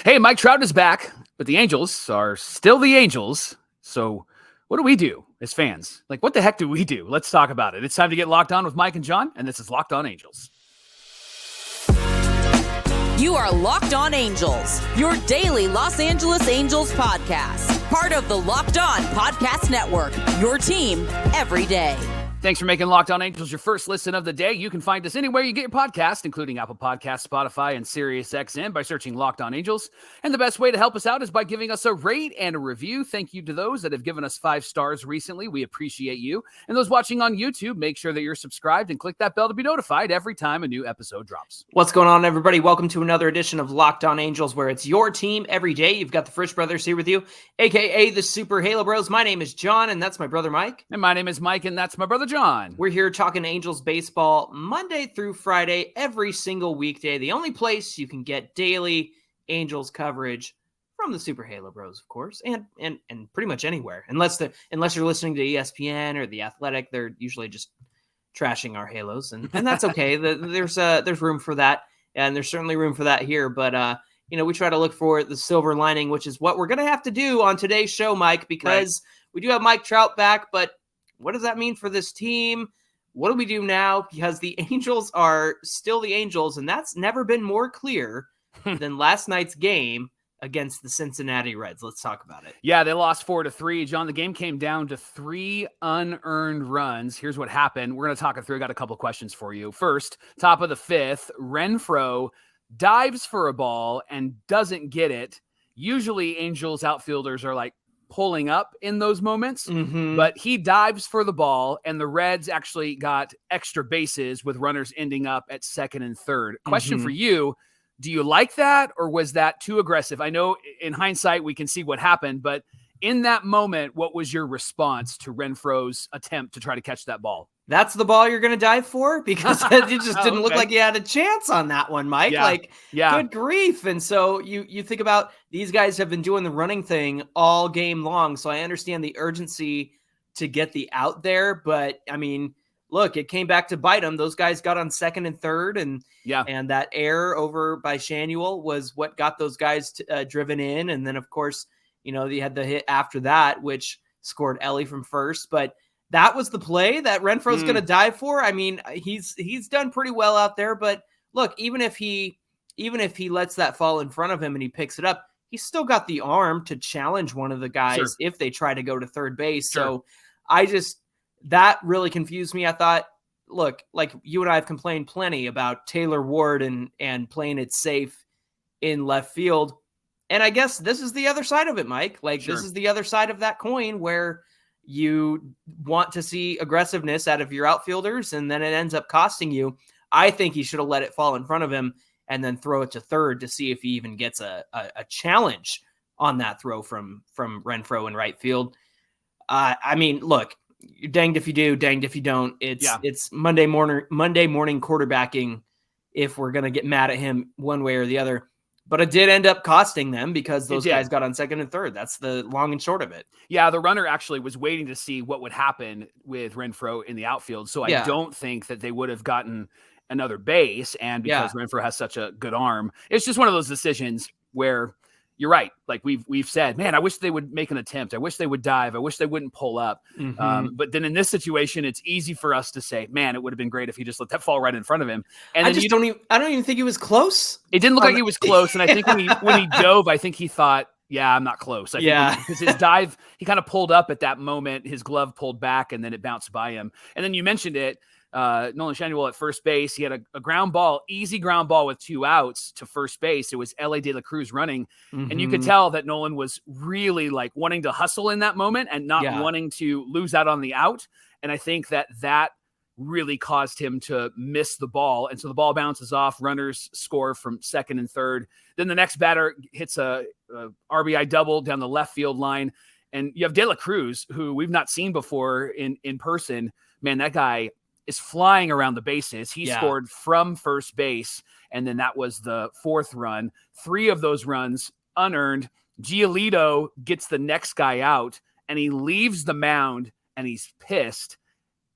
Hey, Mike Trout is back, but the Angels are still the Angels. So what do we do as fans? Like, what the heck do we do? Let's talk about it. It's time to get locked on with Mike and John, and this is Locked On Angels. You are Locked On Angels, your daily Los Angeles Angels podcast. Part of the Locked On Podcast Network, your team every day. Thanks for making Locked On Angels your first listen of the day. You can find us anywhere you get your podcast, including Apple Podcasts, Spotify, and SiriusXM by searching Locked On Angels. And the best way to help us out is by giving us a rate and a review. Thank you to those that have given us 5 stars recently. We appreciate you. And those watching on YouTube, make sure that you're subscribed and click that bell to be notified every time a new episode drops. What's going on, everybody? Welcome to another edition of Locked On Angels, where it's your team every day. You've got the Frisch Brothers here with you, a.k.a. the Super Halo Bros. My name is John, and that's my brother Mike. And my name is Mike, and that's my brother John. We're here talking Angels baseball Monday through Friday, every single weekday. The only place you can get daily Angels coverage from the Super Halo Bros, of course, and pretty much anywhere. Unless you're listening to ESPN or The Athletic, they're usually just trashing our Halos, and that's okay. There's room for that, and there's certainly room for that here. But we try to look for the silver lining, which is what we're gonna have to do on today's show, Mike, because we do have Mike Trout back. But what does that mean for this team? What do we do now? Because the Angels are still the Angels, and that's never been more clear than last night's game against the Cincinnati Reds. Let's talk about it. Yeah, they lost 4-3. John, the game came down to 3 unearned runs. Here's what happened. We're going to talk it through. I got a couple questions for you. First, top of the 5th, Renfroe dives for a ball and doesn't get it. Usually Angels outfielders are like pulling up in those moments, but he dives for the ball, and the Reds actually got extra bases with runners ending up at second and third. Question for you, do you like that, or was that too aggressive? I know in hindsight we can see what happened, but in that moment, what was your response to Renfroe's attempt to try to catch that ball? That's the ball you're going to dive for? Because it just didn't look like you had a chance on that one, Mike. Good grief. And so you think about, these guys have been doing the running thing all game long. So I understand the urgency to get the out there. But, I mean, look, it came back to bite them. Those guys got on second and third. And that error over by Schanuel was what got those guys driven in. And then, of course, they had the hit after that, which scored Elly from first. But that was the play that Renfroe's going to dive for. I mean, he's done pretty well out there, but look, even if he lets that fall in front of him and he picks it up, he's still got the arm to challenge one of the guys if they try to go to third base. So that really confused me. I thought, look, like you and I have complained plenty about Taylor Ward and playing it safe in left field. And I guess this is the other side of it, Mike. This is the other side of that coin, where you want to see aggressiveness out of your outfielders, and then it ends up costing you. I think he should have let it fall in front of him and then throw it to third to see if he even gets a challenge on that throw from Renfroe in right field. I mean, look, you're danged if you do, danged if you don't. It's Monday morning quarterbacking if we're going to get mad at him one way or the other. But it did end up costing them because those guys got on second and third. That's the long and short of it. Yeah, the runner actually was waiting to see what would happen with Renfroe in the outfield. So I don't think that they would have gotten another base. And because Renfroe has such a good arm, it's just one of those decisions where you're right. Like we've said, man, I wish they would make an attempt. I wish they would dive. I wish they wouldn't pull up. But then in this situation, it's easy for us to say, man, it would have been great if he just let that fall right in front of him. And I don't even think he was close. It didn't look like he was close. And I think when he dove, I think he thought, yeah, I'm not close. Because his dive, he kind of pulled up at that moment. His glove pulled back and then it bounced by him. And then you mentioned it. Nolan Schanuel at first base. He had a ground ball, easy ground ball with 2 outs to first base. It was Elly De La Cruz running. And you could tell that Nolan was really like wanting to hustle in that moment and not wanting to lose out on the out. And I think that really caused him to miss the ball. And so the ball bounces off, runners score from second and third. Then the next batter hits a RBI double down the left field line. And you have De La Cruz, who we've not seen before in person. Man, that guy is flying around the bases. He scored from first base, and then that was the 4th run. 3 of those runs unearned. Giolito gets the next guy out, and he leaves the mound, and he's pissed,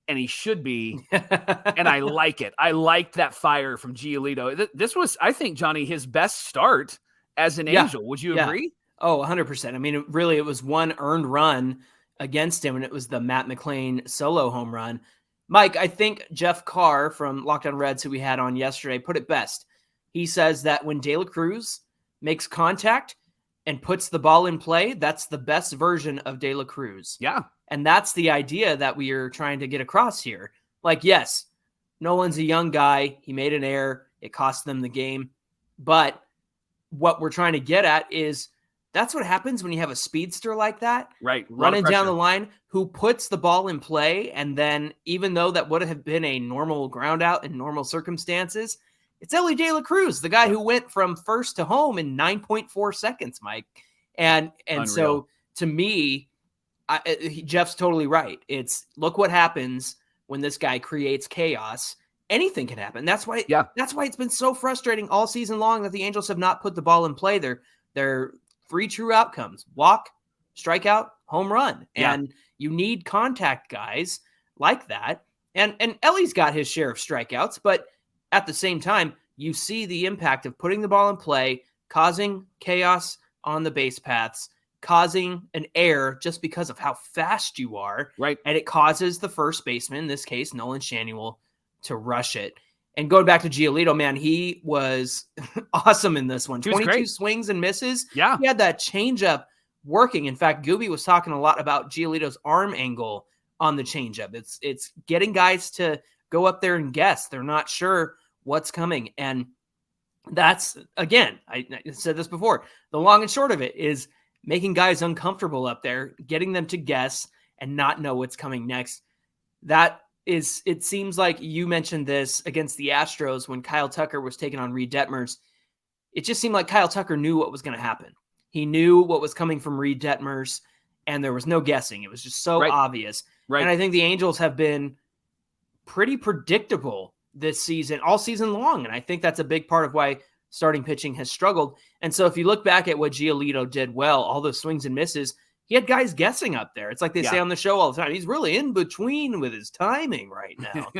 and he should be, and I like it. I liked that fire from Giolito. This was, I think, Johnny, his best start as an Angel. Would you agree? Oh, 100%. I mean, it was one earned run against him, and it was the Matt McLain solo home run. Mike, I think Jeff Carr from Locked On Reds, who we had on yesterday, put it best. He says that when De La Cruz makes contact and puts the ball in play, that's the best version of De La Cruz. Yeah. And that's the idea that we are trying to get across here. Like, yes, Nolan's a young guy. He made an error. It cost them the game. But what we're trying to get at is that's what happens when you have a speedster like that. Right. Running down the line, who puts the ball in play. And then even though that would have been a normal ground out in normal circumstances, it's Elly De La Cruz, the guy who went from first to home in 9.4 seconds, Mike. And so to me, Jeff's totally right. It's look what happens when this guy creates chaos. Anything can happen. That's why it's been so frustrating all season long that the Angels have not put the ball in play. They're 3 true outcomes: walk, strikeout, home run. And you need contact guys like that. And Elly's got his share of strikeouts, but at the same time, you see the impact of putting the ball in play, causing chaos on the base paths, causing an error just because of how fast you are. Right. And it causes the first baseman, in this case, Nolan Schanuel, to rush it. And going back to Giolito, man, he was awesome in this one. 22 swings and misses. Yeah. He had that changeup working. In fact, Gooby was talking a lot about Giolito's arm angle on the changeup. It's getting guys to go up there and guess. They're not sure what's coming. And that's, again, I said this before, the long and short of it is making guys uncomfortable up there, getting them to guess and not know what's coming next. It seems like you mentioned this against the Astros when Kyle Tucker was taking on Reid Detmers. It just seemed like Kyle Tucker knew what was going to happen. He knew what was coming from Reid Detmers, and there was no guessing. It was just so obvious. Right. And I think the Angels have been pretty predictable this season, all season long. And I think that's a big part of why starting pitching has struggled. And so if you look back at what Giolito did well, all those swings and misses, he had guys guessing up there. It's like they say on the show all the time. He's really in between with his timing right now.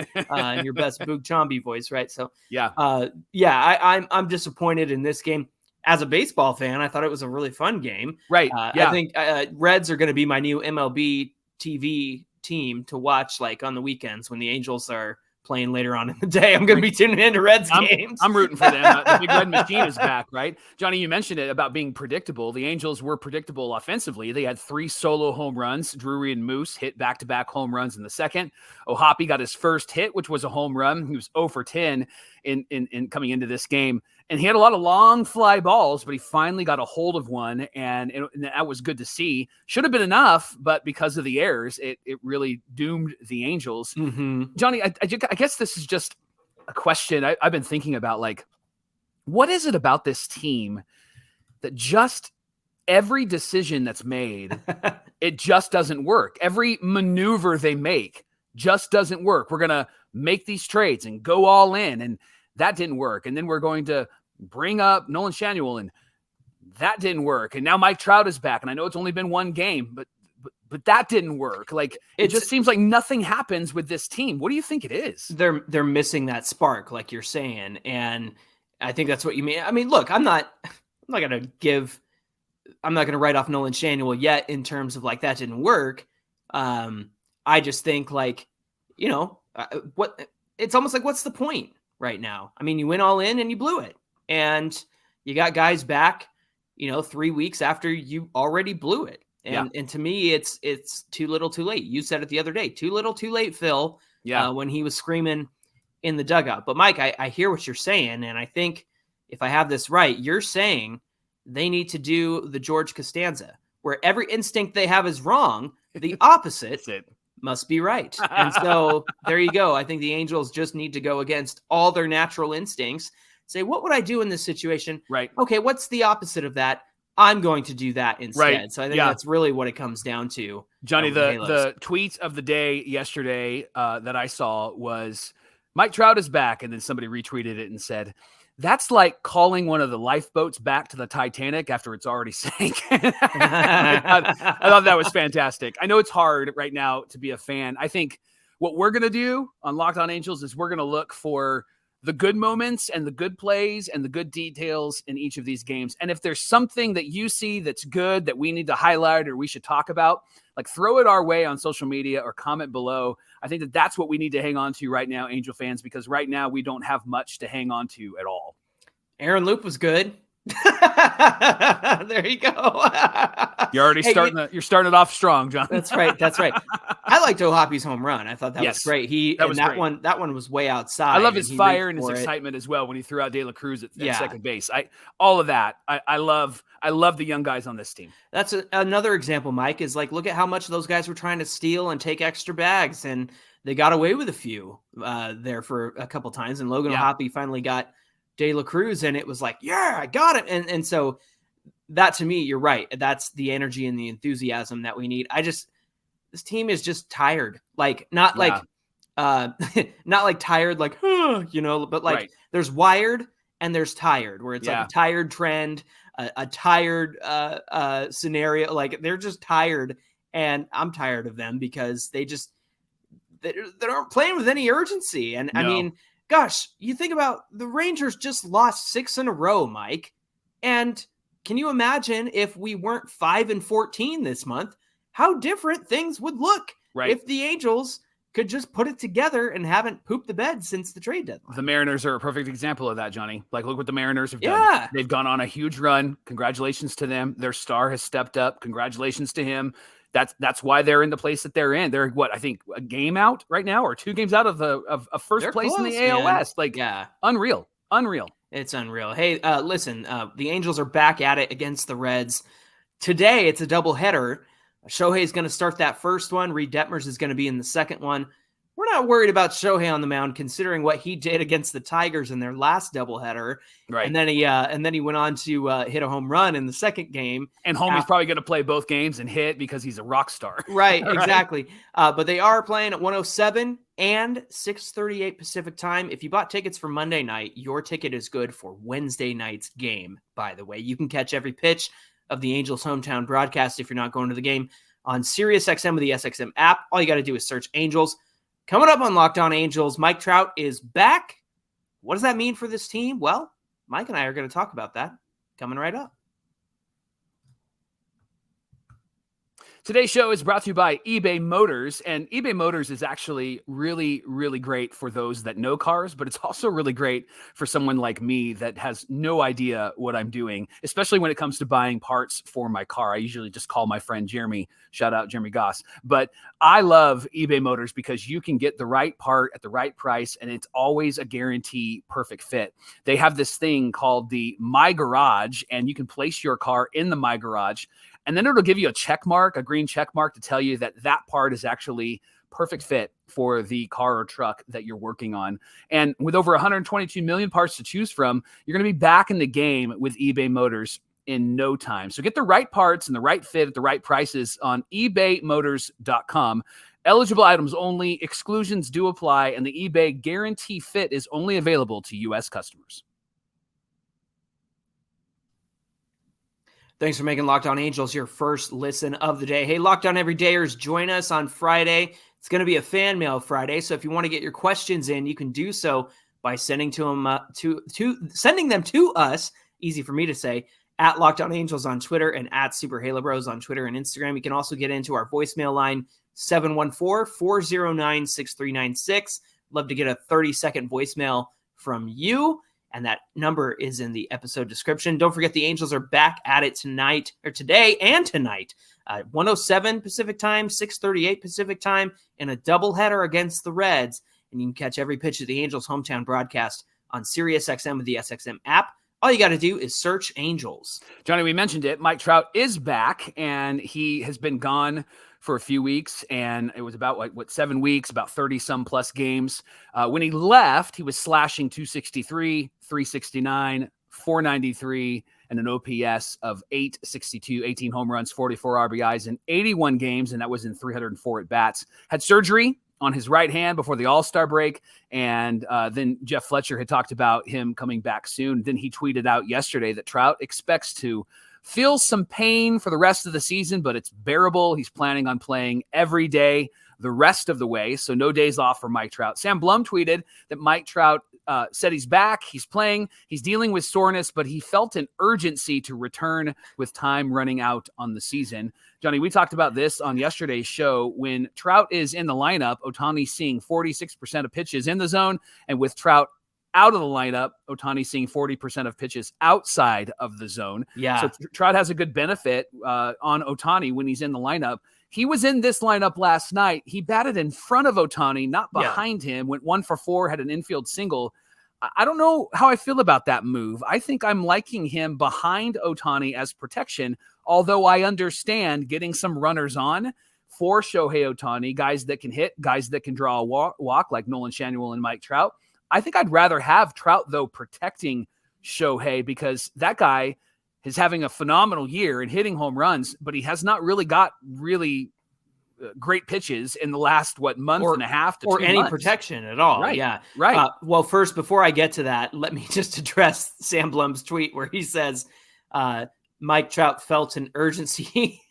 In your best Boog Chomby voice, right? So I'm disappointed in this game. As a baseball fan, I thought it was a really fun game. Right. I think Reds are going to be my new MLB TV team to watch, like on the weekends when the Angels are playing later on in the day. I'm going to be tuning into Reds games. I'm rooting for them. The big red machine is back, right? Johnny, you mentioned it about being predictable. The Angels were predictable offensively. They had 3 solo home runs. Drury and Moose hit back-to-back home runs in the second. O'Hoppe got his first hit, which was a home run. He was 0 for 10 in coming into this game. And he had a lot of long fly balls, but he finally got a hold of one, and that was good to see. Should have been enough, but because of the errors, it really doomed the Angels. Mm-hmm. Johnny, I guess this is just a question I've been thinking about, like, what is it about this team that just every decision that's made, it just doesn't work? Every maneuver they make just doesn't work. We're going to make these trades and go all in, and that didn't work. And then we're going to bring up Nolan Schanuel, and that didn't work. And now Mike Trout is back, and I know it's only been one game, but that didn't work. Like, it just seems like nothing happens with this team. What do you think it is? They're missing that spark, like you're saying, and I think that's what you mean. I mean, look, I'm not going to write off Nolan Schanuel yet in terms of like that didn't work. I just think like, it's almost like, what's the point right now? I mean, you went all in and you blew it, and you got guys back, 3 weeks after you already blew it. And to me, it's too little, too late. You said it the other day, too little, too late, Phil, when he was screaming in the dugout. But Mike, I hear what you're saying. And I think if I have this right, you're saying they need to do the George Costanza, where every instinct they have is wrong. The opposite must be right. And so there you go. I think the Angels just need to go against all their natural instincts. Say, what would I do in this situation? Right. Okay, what's the opposite of that? I'm going to do that instead. Right. So I think that's really what it comes down to. Johnny, the tweet of the day yesterday that I saw was Mike Trout is back. And then somebody retweeted it and said, that's like calling one of the lifeboats back to the Titanic after it's already sank. I thought that was fantastic. I know it's hard right now to be a fan. I think what we're going to do on Locked On Angels is we're going to look for the good moments and the good plays and the good details in each of these games. And if there's something that you see that's good that we need to highlight or we should talk about, like throw it our way on social media or comment below. I think that that's what we need to hang on to right now, Angel fans, because right now we don't have much to hang on to at all. Aaron Loop was good. There you go. You're already you're starting it off strong, John. That's right. I liked O'Hoppe's home run. I thought that was great. That one was way outside. I love his fire and his excitement as well when he threw out De La Cruz at second base. All of that. I love the young guys on this team. That's another example, Mike, is like, look at how much those guys were trying to steal and take extra bags, and they got away with a few there for a couple times. And Logan O'Hoppe finally got De La Cruz, and it was like, yeah, I got it. And so that, to me, you're right. That's the energy and the enthusiasm that we need. This team is just tired. Like, not like tired, like, but like there's wired and there's tired, where it's like a tired trend, a tired scenario. Like, they're just tired, and I'm tired of them because they aren't playing with any urgency. And I mean, gosh, you think about the Rangers just lost 6 in a row, Mike. And can you imagine if we weren't 5-14 this month, how different things would look if the Angels could just put it together and haven't pooped the bed since the trade deadline? The Mariners are a perfect example of that, Johnny. Like, look what the Mariners have done. They've gone on a huge run. Congratulations to them. Their star has stepped up. Congratulations to him. That's why they're in the place that they're in. They're I think a game out right now, or 2 games out of first place in the AL West. Like, unreal. It's unreal. Hey, listen, the Angels are back at it against the Reds. Today, it's a doubleheader. Shohei is going to start that first one. Reid Detmers is going to be in the second one. We're not worried about Shohei on the mound, considering what he did against the Tigers in their last doubleheader. Right. And then he went on to hit a home run in the second game. And Homie's probably going to play both games and hit because he's a rock star. Right, exactly. But they are playing at 1:07 and 6:38 Pacific time. If you bought tickets for Monday night, your ticket is good for Wednesday night's game, by the way. You can catch every pitch of the Angels hometown broadcast if you're not going to the game on SiriusXM with the SXM app. All you got to do is search Angels. Coming up on Locked On Angels, Mike Trout is back. What does that mean for this team? Well, Mike and I are going to talk about that coming right up. Today's show is brought to you by eBay Motors, and eBay Motors is actually really, really great for those that know cars, but it's also really great for someone like me that has no idea what I'm doing, especially when it comes to buying parts for my car. I usually just call my friend Jeremy, shout out Jeremy Goss, but I love eBay Motors because you can get the right part at the right price, and it's always a guarantee perfect fit. They have this thing called the My Garage, and you can place your car in the My Garage, and then it'll give you a check mark, a green check mark, to tell you that that part is actually perfect fit for the car or truck that you're working on. And with over 122 million parts to choose from, you're going to be back in the game with eBay Motors in no time. So get the right parts and the right fit at the right prices on ebaymotors.com. Eligible items only, exclusions do apply, and the eBay Guarantee Fit is only available to U.S. customers. Thanks for making Locked On Angels your first listen of the day. Hey, Locked On Everydayers, join us on Friday. It's going to be a fan mail Friday, so if you want to get your questions in, you can do so by sending them to us. Easy for me to say, at Locked On Angels on Twitter and at Super Halo Bros on Twitter and Instagram. You can also get into our voicemail line, 714-409-6396. Love to get a 30-second voicemail from you. And that number is in the episode description. Don't forget the Angels are back at it today and tonight. 1:07 Pacific time, 6:38 Pacific time, and a doubleheader against the Reds. And you can catch every pitch of the Angels hometown broadcast on SiriusXM with the SXM app. All you got to do is search Angels. Johnny, we mentioned it. Mike Trout is back, and he has been gone for a few weeks, and it was about 7 weeks, about 30-some plus games. When he left, he was slashing 263, 369, 493, and an OPS of 862, 18 home runs, 44 RBIs in 81 games, and that was in 304 at-bats. Had surgery on his right hand before the All-Star break, and then Jeff Fletcher had talked about him coming back soon. Then he tweeted out yesterday that Trout expects to feel some pain for the rest of the season, but it's bearable. He's planning on playing every day the rest of the way, so no days off for Mike Trout. Sam Blum tweeted that Mike Trout said he's back, he's playing, he's dealing with soreness, but he felt an urgency to return with time running out on the season. Johnny, we talked about this on yesterday's show. When Trout is in the lineup, Ohtani's seeing 46% of pitches in the zone, and with Trout out of the lineup, Ohtani's seeing 40% of pitches outside of the zone. Yeah. So Trout has a good benefit on Ohtani when he's in the lineup. He was in this lineup last night. He batted in front of Ohtani, not behind him, went 1 for 4, had an infield single. I don't know how I feel about that move. I think I'm liking him behind Ohtani as protection, although I understand getting some runners on for Shohei Ohtani, guys that can hit, guys that can draw a walk like Nolan Schanuel and Mike Trout. I think I'd rather have Trout, though, protecting Shohei, because that guy is having a phenomenal year and hitting home runs, but he has not really got really great pitches in the last, month and a half to 2 months. Or any protection at all. Right. Yeah. Right. Well, first, before I get to that, let me just address Sam Blum's tweet where he says, Mike Trout felt an urgency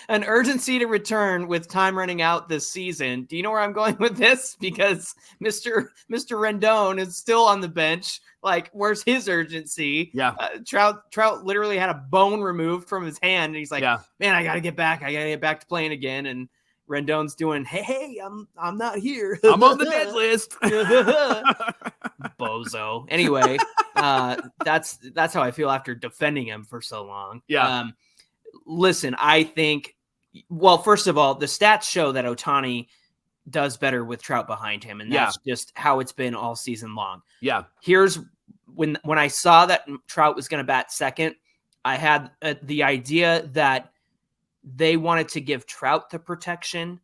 to return with time running out this season. Do you know where I'm going with this? Because Mr. Rendon is still on the bench. Like, where's his urgency? Yeah. Trout literally had a bone removed from his hand. And he's like, man, I got to get back. I got to get back to playing again. And Rendon's doing, hey, I'm not here. I'm on the dead list. Bozo. Anyway, that's how I feel after defending him for so long. Yeah. Listen, I think, well, first of all, the stats show that Ohtani does better with Trout behind him, and that's just how it's been all season long. Yeah. Here's when I saw that Trout was going to bat second, I had the idea that they wanted to give Trout the protection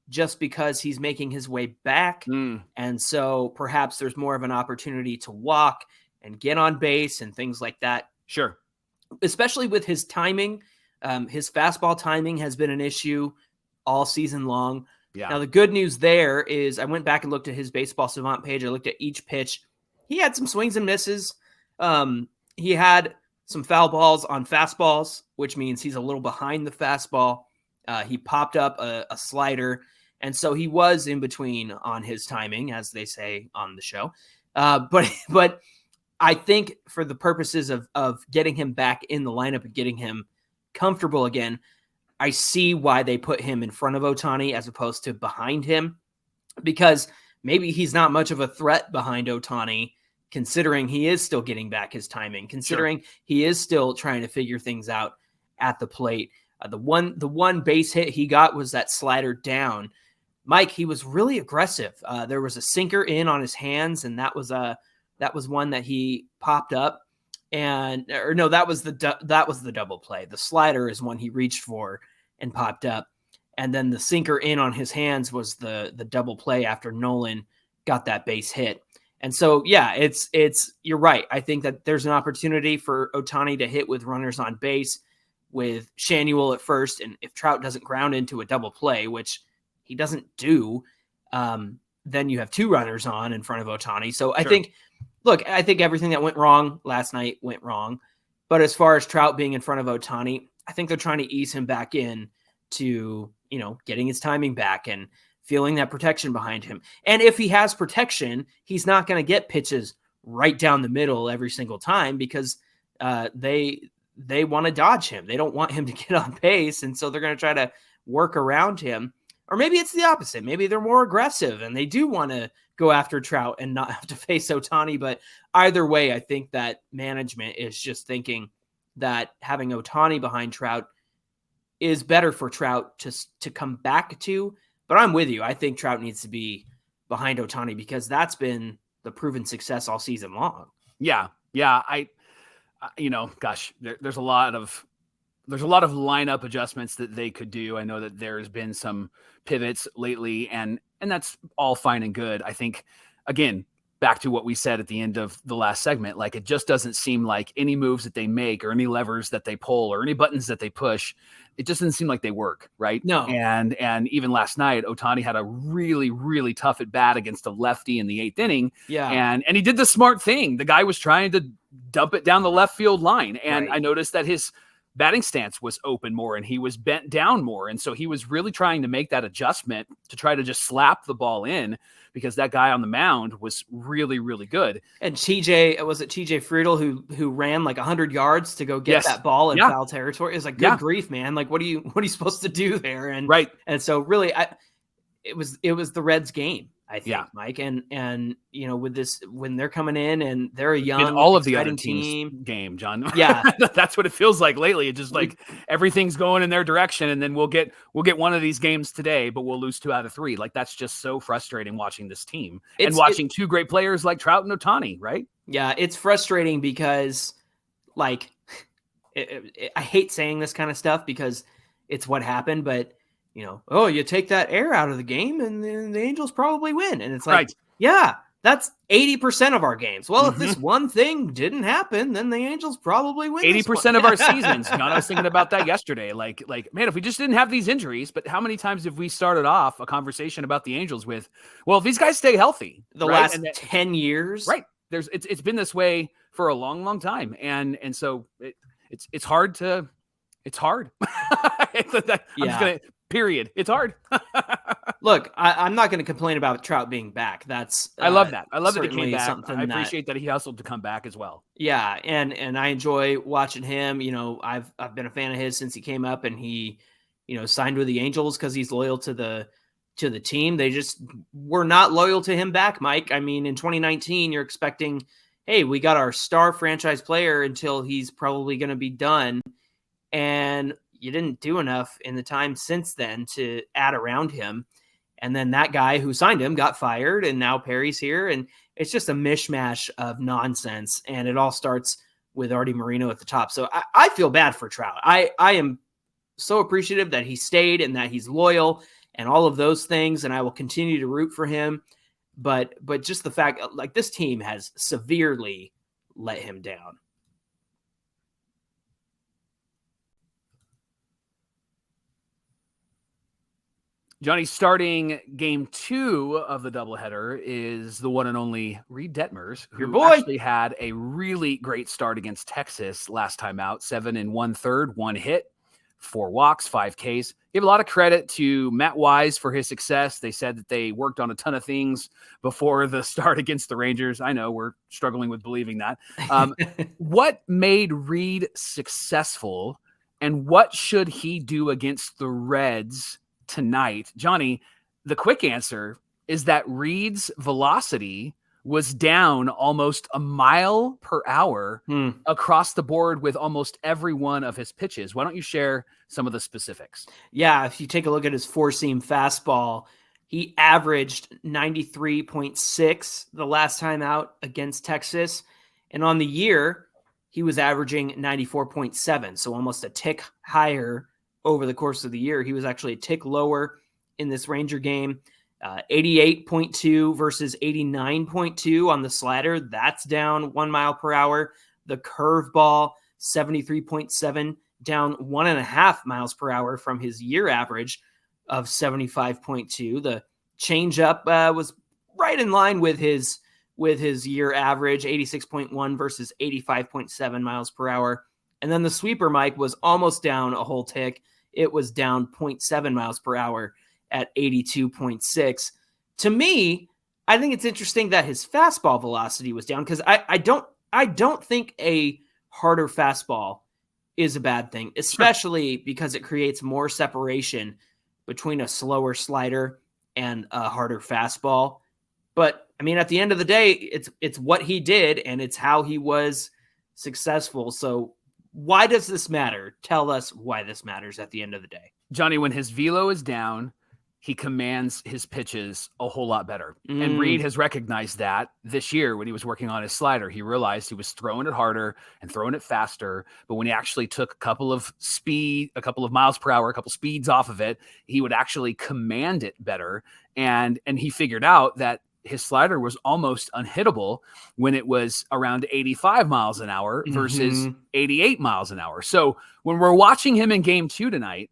just because he's making his way back. And so perhaps there's more of an opportunity to walk and get on base and things like that. Sure. Especially with his timing. His fastball timing has been an issue all season long. Yeah. Now, the good news there is I went back and looked at his Baseball Savant page. I looked at each pitch. He had some swings and misses. He had some foul balls on fastballs, which means he's a little behind the fastball. He popped up a slider, and so he was in between on his timing, as they say on the show. But I think for the purposes of getting him back in the lineup and getting him comfortable again, I see why they put him in front of Ohtani as opposed to behind him, because maybe he's not much of a threat behind Ohtani, considering he is still getting back his timing, considering he is still trying to figure things out at the plate. The one base hit he got was that slider down. Mike, he was really aggressive. There was a sinker in on his hands, and that was one that he popped up. That was the double play. The slider is one he reached for and popped up. And then the sinker in on his hands was the double play after Nolan got that base hit. And so, yeah, it's you're right. I think that there's an opportunity for Ohtani to hit with runners on base with Schanuel at first. And if Trout doesn't ground into a double play, which he doesn't do, then you have 2 runners on in front of Ohtani. So I think everything that went wrong last night went wrong. But as far as Trout being in front of Ohtani, I think they're trying to ease him back in to, getting his timing back and feeling that protection behind him. And if he has protection, he's not going to get pitches right down the middle every single time, because they want to dodge him. They don't want him to get on base. And so they're going to try to work around him. Or maybe it's the opposite. Maybe they're more aggressive and they do want to go after Trout and not have to face Ohtani. But either way, I think that management is just thinking that having Ohtani behind Trout is better for Trout to come back to. But I'm with you. I think Trout needs to be behind Ohtani because that's been the proven success all season long. Yeah. Yeah. There's a lot of lineup adjustments that they could do. I know that there's been some pivots lately, and that's all fine and good. I think, again, back to what we said at the end of the last segment, like it just doesn't seem like any moves that they make or any levers that they pull or any buttons that they push, it just doesn't seem like they work, right? No. And even last night, Ohtani had a really, really tough at bat against a lefty in the 8th inning. Yeah. And he did the smart thing. The guy was trying to dump it down the left field line. And right. I noticed that his batting stance was open more and he was bent down more. And so he was really trying to make that adjustment to try to just slap the ball in, because that guy on the mound was really, really good. And TJ Friedel who ran like 100 yards to go get that ball in foul territory. It's like, good grief, man. Like, what are you supposed to do there? And And so really it was the Reds game, I think, Mike. And with this, when they're coming in and they're a young, all of the other team game, John. Yeah. That's what it feels like lately. It's just like everything's going in their direction, and then we'll get one of these games today, but we'll lose 2 out of 3. Like, that's just so frustrating watching this team and watching 2 great players like Trout and Ohtani, right? Yeah, it's frustrating because, like, I hate saying this kind of stuff because it's what happened, but you take that air out of the game and the Angels probably win. And it's like, yeah, that's 80% of our games. Well, if this one thing didn't happen, then the Angels probably win. 80% of our seasons. John, I was thinking about that yesterday. Like, man, if we just didn't have these injuries, but how many times have we started off a conversation about the Angels with, well, if these guys stay healthy, the last 10 years, right? It's been this way for a long, long time. And so it's hard. It's hard. Period. It's hard. Look, I'm not going to complain about Trout being back. I love that. I love that he came back. I appreciate that he hustled to come back as well. Yeah, and I enjoy watching him. I've been a fan of his since he came up, and he, signed with the Angels because he's loyal to the team. They just were not loyal to him back, Mike. I mean, in 2019, you're expecting, hey, we got our star franchise player until he's probably going to be done, and you didn't do enough in the time since then to add around him. And then that guy who signed him got fired, and now Perry's here. And it's just a mishmash of nonsense. And it all starts with Artie Moreno at the top. So I feel bad for Trout. I am so appreciative that he stayed and that he's loyal and all of those things. And I will continue to root for him. But just the fact, like, this team has severely let him down. Johnny, starting game 2 of the doubleheader is the one and only Reid Detmers, who actually had a really great start against Texas last time out. 7 1/3, 1 hit, 4 walks, 5 Ks. Give a lot of credit to Matt Wise for his success. They said that they worked on a ton of things before the start against the Rangers. I know we're struggling with believing that. What made Reid successful, and what should he do against the Reds tonight? Johnny, the quick answer is that Reid's velocity was down almost a mile per hour across the board with almost every one of his pitches. Why don't you share some of the specifics? Yeah, if you take a look at his 4-seam fastball, he averaged 93.6 the last time out against Texas. And on the year, he was averaging 94.7, so almost a tick higher over the course of the year. He was actually a tick lower in this Ranger game. 88.2 versus 89.2 on the slider. That's down 1 mile per hour. The curveball, 73.7, down 1.5 miles per hour from his year average of 75.2. The changeup was right in line with his year average, 86.1 versus 85.7 miles per hour. And then the sweeper, Mike, was almost down a whole tick. It was down 0.7 miles per hour at 82.6. To me, I think it's interesting that his fastball velocity was down, because I don't think a harder fastball is a bad thing, especially because it creates more separation between a slower slider and a harder fastball. But I mean, at the end of the day, it's what he did and it's how he was successful. So why does this matter? Tell us why this matters at the end of the day. Johnny, when his velo is down, he commands his pitches a whole lot better. And Reid has recognized that this year when he was working on his slider. He realized he was throwing it harder and throwing it faster. But when he actually took a couple of miles per hour, a couple speeds off of it, he would actually command it better. And he figured out that his slider was almost unhittable when it was around 85 miles an hour versus 88 miles an hour. So when we're watching him in game 2 tonight,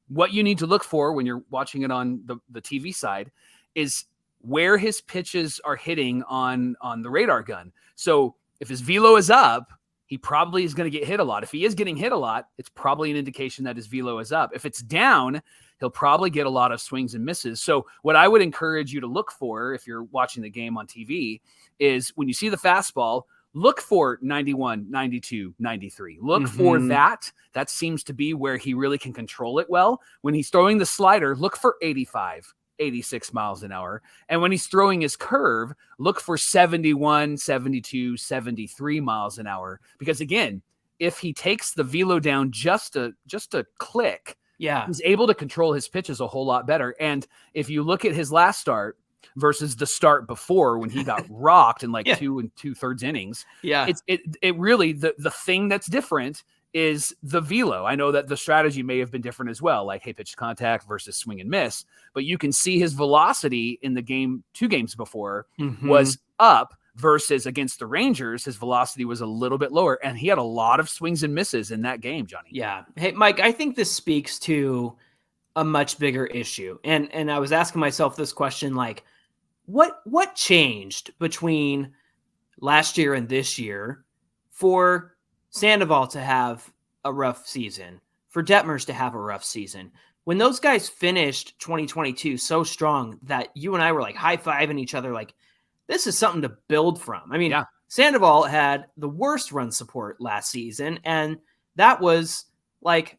what you need to look for when you're watching it on the TV side is where his pitches are hitting on the radar gun. So if his velo is up, he probably is going to get hit a lot. If he is getting hit a lot, it's probably an indication that his velo is up. If it's down, he'll probably get a lot of swings and misses. So what I would encourage you to look for if you're watching the game on TV is when you see the fastball, look for 91, 92, 93. Look for that. That seems to be where he really can control it well. When he's throwing the slider, look for 85. 86 miles an hour. And when he's throwing his curve, look for 71, 72, 73 miles an hour. Because again, if he takes the velo down just a click, he's able to control his pitches a whole lot better. And if you look at his last start versus the start before when he got rocked in 2 2/3 innings, it really, the thing that's different is the velo. I know that the strategy may have been different as well, like pitch to contact versus swing and miss, but you can see his velocity in the game 2 games before was up versus against the Rangers. His velocity was a little bit lower and he had a lot of swings and misses in that game, Johnny. Yeah. Hey, Mike, I think this speaks to a much bigger issue. And I was asking myself this question, like, what changed between last year and this year for Sandoval to have a rough season, for Detmers to have a rough season? When those guys finished 2022 so strong that you and I were like high-fiving each other, like, this is something to build from. I mean, Sandoval had the worst run support last season, and that was like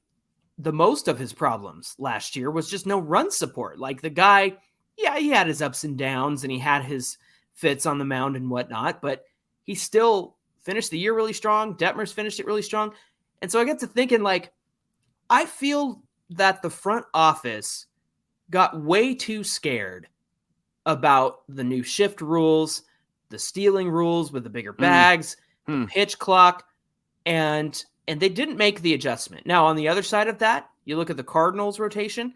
the most of his problems last year was just no run support. Like, the guy, he had his ups and downs and he had his fits on the mound and whatnot, but he still finished the year really strong. Detmers finished it really strong. And so I get to thinking, like, I feel that the front office got way too scared about the new shift rules, the stealing rules with the bigger bags, the pitch clock, and they didn't make the adjustment. Now, on the other side of that, you look at the Cardinals rotation,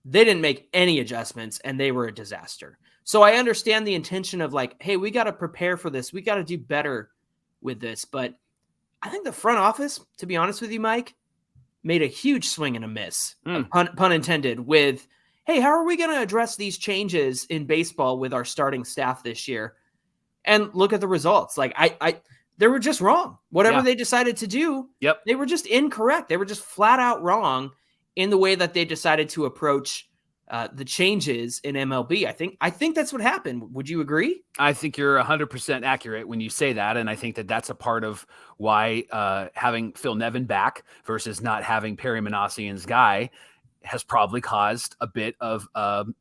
they didn't make any adjustments and they were a disaster. So I understand the intention of like, hey, we got to prepare for this. We got to do better with this. But I think the front office, to be honest with you, Mike, made a huge swing and a miss, pun intended, with, hey, how are we going to address these changes in baseball with our starting staff this year? And look at the results. Like, they were just wrong. Whatever they decided to do, they were just incorrect. They were just flat out wrong in the way that they decided to approach the changes in MLB. I think that's what happened. Would you agree? I think you're 100% accurate when you say that. And I think that that's a part of why having Phil Nevin back versus not having Perry Manassian's guy has probably caused a bit of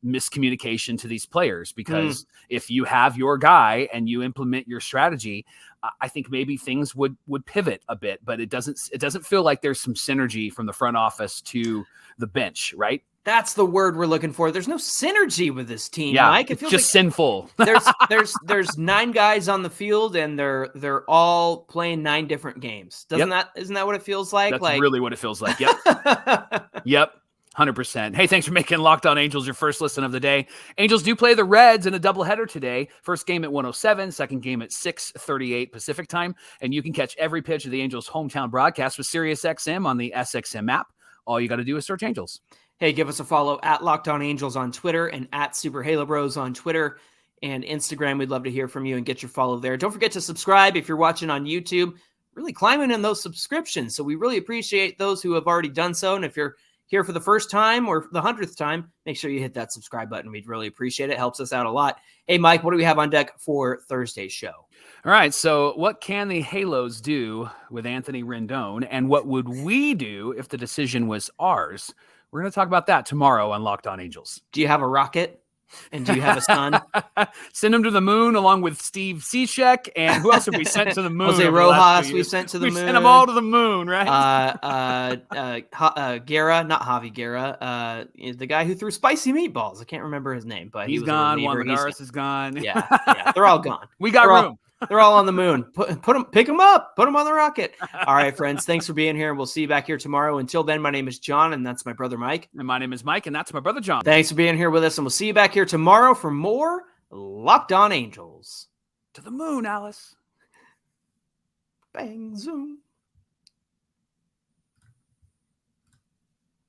miscommunication to these players, because if you have your guy and you implement your strategy, I think maybe things would pivot a bit, but it doesn't feel like there's some synergy from the front office to the bench, right? That's the word we're looking for. There's no synergy with this team, Mike. It feels just like sinful. there's 9 guys on the field and they're all playing 9 different games. Isn't that what it feels like? That's really what it feels like. Yep. 100%. Hey, thanks for making Locked On Angels your first listen of the day. Angels do play the Reds in a doubleheader today. First game at 1:07, second game at 6:38 Pacific time. And you can catch every pitch of the Angels' hometown broadcast with SiriusXM on the SXM app. All you got to do is search Angels. Hey, give us a follow at Locked On Angels on Twitter and at Super Halo Bros on Twitter and Instagram. We'd love to hear from you and get your follow there. Don't forget to subscribe if you're watching on YouTube. Really climbing in those subscriptions. So we really appreciate those who have already done so. And if you're here for the first time or the 100th time, make sure you hit that subscribe button. We'd really appreciate it. Helps us out a lot. Hey, Mike, what do we have on deck for Thursday's show? All right. So what can the Halos do with Anthony Rendon? And what would we do if the decision was ours? We're going to talk about that tomorrow on Locked On Angels. Do you have a rocket? And do you have a son? Send him to the moon along with Steve Cishek. And who else have we sent to the moon? Jose Rojas, we sent to the moon. We sent them all to the moon, right? Guerra, not Javi Guerra. The guy who threw spicy meatballs. I can't remember his name, but he's gone. Juan Lagares is gone. Yeah, they're all gone. We got room. They're all on the moon. Pick them up. Put them on the rocket. All right, friends. Thanks for being here. And we'll see you back here tomorrow. Until then, my name is John, and that's my brother Mike. And my name is Mike, and that's my brother John. Thanks for being here with us, and we'll see you back here tomorrow for more Locked On Angels. To the moon, Alice. Bang, zoom.